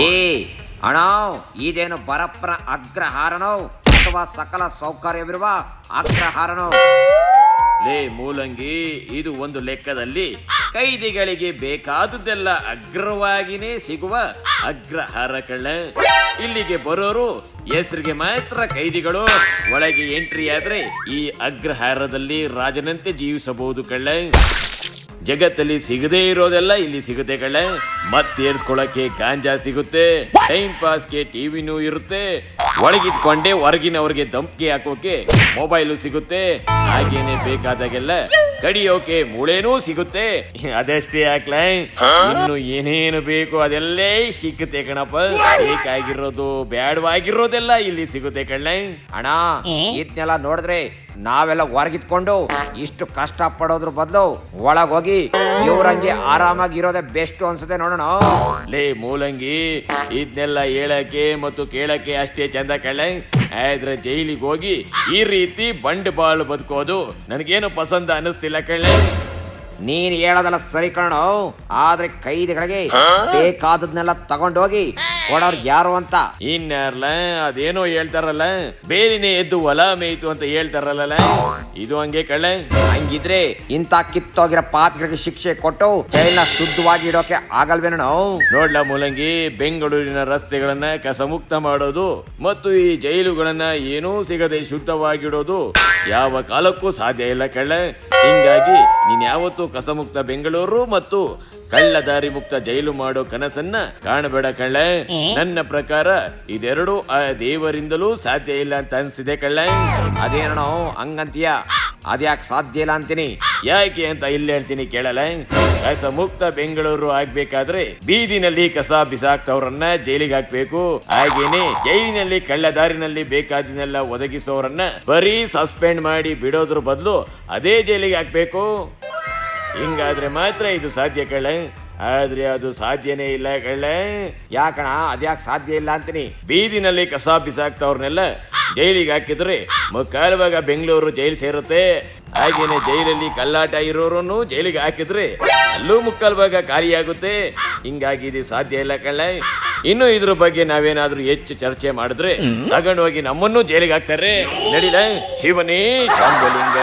ಏ ಅಣ್ಣ, ಇದೇನು ಬರಪ್ಪನ ಅಗ್ರಹಾರನೋ ಅಥವಾ ಸಕಲ ಸೌಕರ್ಯವಿರುವ ಅಗ್ರಹಾರನೋ? ಲೇ ಮೂಲಂಗಿ, ಇದು ಒಂದು ಲೆಕ್ಕದಲ್ಲಿ ಕೈದಿಗಳಿಗೆ ಬೇಕಾದುದೆಲ್ಲ ಅಗ್ರವಾಗಿನೇ ಸಿಗುವ ಅಗ್ರಹಾರ ಕಳ್ಳ. ಇಲ್ಲಿಗೆ ಬರೋರು ಹೆಸರಿಗೆ ಮಾತ್ರ ಕೈದಿಗಳು. ಒಳಗೆ ಎಂಟ್ರಿ ಆದ್ರೆ ಈ ಅಗ್ರಹಾರದಲ್ಲಿ ರಾಜನಂತೆ ಜೀವಿಸಬಹುದು ಕಳ್ಳ. ಜಗತ್ತಲ್ಲಿ ಸಿಗದೇ ಇರೋದೆಲ್ಲ ಇಲ್ಲಿ ಸಿಗುತ್ತೆ ಕಳ್ಳ. ಮತ್ತೇರ್ಸ್ಕೊಳಕ್ಕೆ ಗಾಂಜಾ ಸಿಗುತ್ತೆ, ಟೈಮ್ ಪಾಸ್ಗೆ ಟಿವಿನೂ ಇರುತ್ತೆ, ಒಳಗಿದ್ಕೊಂಡೆ ಹೊರಗಿನವ್ರಿಗೆ ಧಮ್ಕಿ ಹಾಕೋಕೆ ಮೊಬೈಲು ಸಿಗುತ್ತೆ, ಹಾಗೇನೆ ಬೇಕಾದಾಗೆಲ್ಲ ಕಡಿಯೋಕೆ ಮೂಳೆನೂ ಸಿಗುತ್ತೆ. ಅದಷ್ಟೇ ಹಾಕ್ಲ, ಇನ್ನು ಏನೇನು ಬೇಕು ಅದೆಲ್ಲೇ ಸಿಗುತ್ತೆ ಕಣಪ್ಪ. ಬೇಕಾಗಿರೋದು ಬೇಡವಾಗಿರೋದೆಲ್ಲ ಇಲ್ಲಿ ಸಿಗುತ್ತೆ ಕಳ್ಳ. ಅಣ್ಣ, ಇದನ್ನೆಲ್ಲ ನೋಡಿದ್ರೆ ನಾವೆಲ್ಲ ಹೊರಗಿದ್ಕೊಂಡು ಇಷ್ಟು ಕಷ್ಟ ಪಡೋದ್ರ ಬದಲು ಒಳಗೋಗಿ ಇವ್ರಂಗೆ ಆರಾಮಾಗಿರೋದೇ ಬೆಸ್ಟ್ ಅನ್ಸುತ್ತೆ ನೋಡೋಣ. ಲೇ ಮೂಲಂಗಿ, ಇದನ್ನೆಲ್ಲ ಹೇಳಕ್ಕೆ ಮತ್ತು ಕೇಳಕ್ಕೆ ಅಷ್ಟೇ ಚಂದ ಕಳ್ಳ. ಆದ್ರೆ ಜೈಲಿಗೆ ಹೋಗಿ ಈ ರೀತಿ ಬಂಡವಾಳ ಬದುಕೋದು ನನಗೇನು ಪಸಂದ ಅನ್ನಿಸ್ತಿಲ್ಲ ಕಳ್ಳ. ನೀನ್ ಹೇಳೋದೆಲ್ಲ ಸರಿ ಕಣೋ, ಆದ್ರೆ ಕೈದಿಗಳಿಗೆ ಬೇಕಾದದ್ನೆಲ್ಲ ತಗೊಂಡೋಗಿ ಕೊಡೋರ್ ಯಾರು ಅಂತ ಇನ್ಯಾರಲ್ಲ, ಅದೇನೋ ಹೇಳ್ತಾರಲ್ಲ, ಬೇಲಿನೇ ಎದ್ದು ಹೊಲ ಮೇಯ್ತು ಅಂತ ಹೇಳ್ತಾರಲ್ಲ, ಇದು ಹಂಗೆ ಕಳ್ಳ. ಹಂಗಿದ್ರೆ ಇಂತ ಕಿತ್ತೋಗಿರೋ ಪಾಪಿಗಳಿಗೆ ಶಿಕ್ಷೆ ಕೊಟ್ಟು ಜೈಲ್ನ ಶುದ್ಧವಾಗಿ ಇಡೋಕೆ ಆಗಲ್ವೇನೋ? ನೋಡ್ಲ ಮೂಲಂಗಿ, ಬೆಂಗಳೂರಿನ ರಸ್ತೆಗಳನ್ನ ಕಸಮುಕ್ತ ಮಾಡೋದು ಮತ್ತು ಈ ಜೈಲುಗಳನ್ನ ಏನೂ ಸಿಗದೆ ಶುದ್ಧವಾಗಿಡೋದು ಯಾವ ಕಾಲಕ್ಕೂ ಸಾಧ್ಯ ಇಲ್ಲ ಕಳ್ಳ. ಹಿಂಗಾಗಿ ನೀನ್ ಯಾವತ್ತೂ ಕಸಮುಕ್ತ ಬೆಂಗಳೂರು ಮತ್ತು ಕಳ್ಳದಾರಿ ಮುಕ್ತ ಜೈಲು ಮಾಡೋ ಕನಸನ್ನ ಕಾಣಬೇಡ ಕಳ್ಳ. ನನ್ನ ಪ್ರಕಾರ ಇದೆರಡು ಆ ದೇವರಿಂದಲೂ ಸಾಧ್ಯ ಇಲ್ಲ ಅಂತ ಅನ್ಸಿದೆ ಕಳ್ಳ. ಅದೇನೋ ಹಂಗಂತೀಯ? ಅದ್ಯಾಕೆ ಸಾಧ್ಯ ಇಲ್ಲ ಅಂತೀನಿ? ಯಾಕೆ ಅಂತ ಇಲ್ಲಿ ಹೇಳ್ತೀನಿ ಕೇಳಲ್ಲ. ಕಸ ಮುಕ್ತ ಬೆಂಗಳೂರು ಆಗ್ಬೇಕಾದ್ರೆ ಬೀದಿನಲ್ಲಿ ಕಸ ಬಿಸಾಕ್ತವ್ರನ್ನ ಜೈಲಿಗೆ ಹಾಕ್ಬೇಕು. ಹಾಗೇನೆ ಜೈಲಿನಲ್ಲಿ ಕಳ್ಳದಾರಿನಲ್ಲಿ ಬೇಕಾದಿನೆಲ್ಲ ಒದಗಿಸೋರನ್ನ ಬರೀ ಸಸ್ಪೆಂಡ್ ಮಾಡಿ ಬಿಡೋದ್ರ ಬದಲು ಅದೇ ಜೈಲಿಗೆ ಹಾಕ್ಬೇಕು. ಹಿಂಗಾದ್ರೆ ಮಾತ್ರ ಇದು ಸಾಧ್ಯ ಕಳ್ಳ. ಆದ್ರೆ ಅದು ಸಾಧ್ಯನೇ ಇಲ್ಲ ಕಳ್ಳ. ಯಾಕಣ ಅದ್ಯಾಕೆ ಸಾಧ್ಯ ಇಲ್ಲ ಅಂತೀನಿ? ಬೀದಿನಲ್ಲಿ ಕಸ ಬಿಸಾಕ್ತವ್ರನ್ನೆಲ್ಲ ಜೈಲಿಗೆ ಹಾಕಿದ್ರೆ ಮುಕ್ಕಾಲುವಾಗ ಬೆಂಗಳೂರು ಜೈಲು ಸೇರುತ್ತೆ. ಹಾಗೇನೆ ಜೈಲಲ್ಲಿ ಕಳ್ಳಾಟ ಇರೋರನ್ನು ಜೈಲಿಗೆ ಹಾಕಿದ್ರೆ ಅಲ್ಲೂ ಮುಕ್ಕಾಲುವಾಗ ಖಾಲಿಯಾಗುತ್ತೆ. ಹಿಂಗಾಗಿ ಇದು ಸಾಧ್ಯ ಇಲ್ಲ ಕಳ್ಳ. ಇನ್ನು ಇದ್ರ ಬಗ್ಗೆ ನಾವೇನಾದ್ರೂ ಹೆಚ್ಚು ಚರ್ಚೆ ಮಾಡಿದ್ರೆ ತಗೊಂಡೋಗಿ ನಮ್ಮನ್ನು ಜೈಲಿಗೆ ಹಾಕ್ತಾರೆ. ನಡಿಲ ಶಿವನೇ ಶಾಂಬಲಿಂಗ.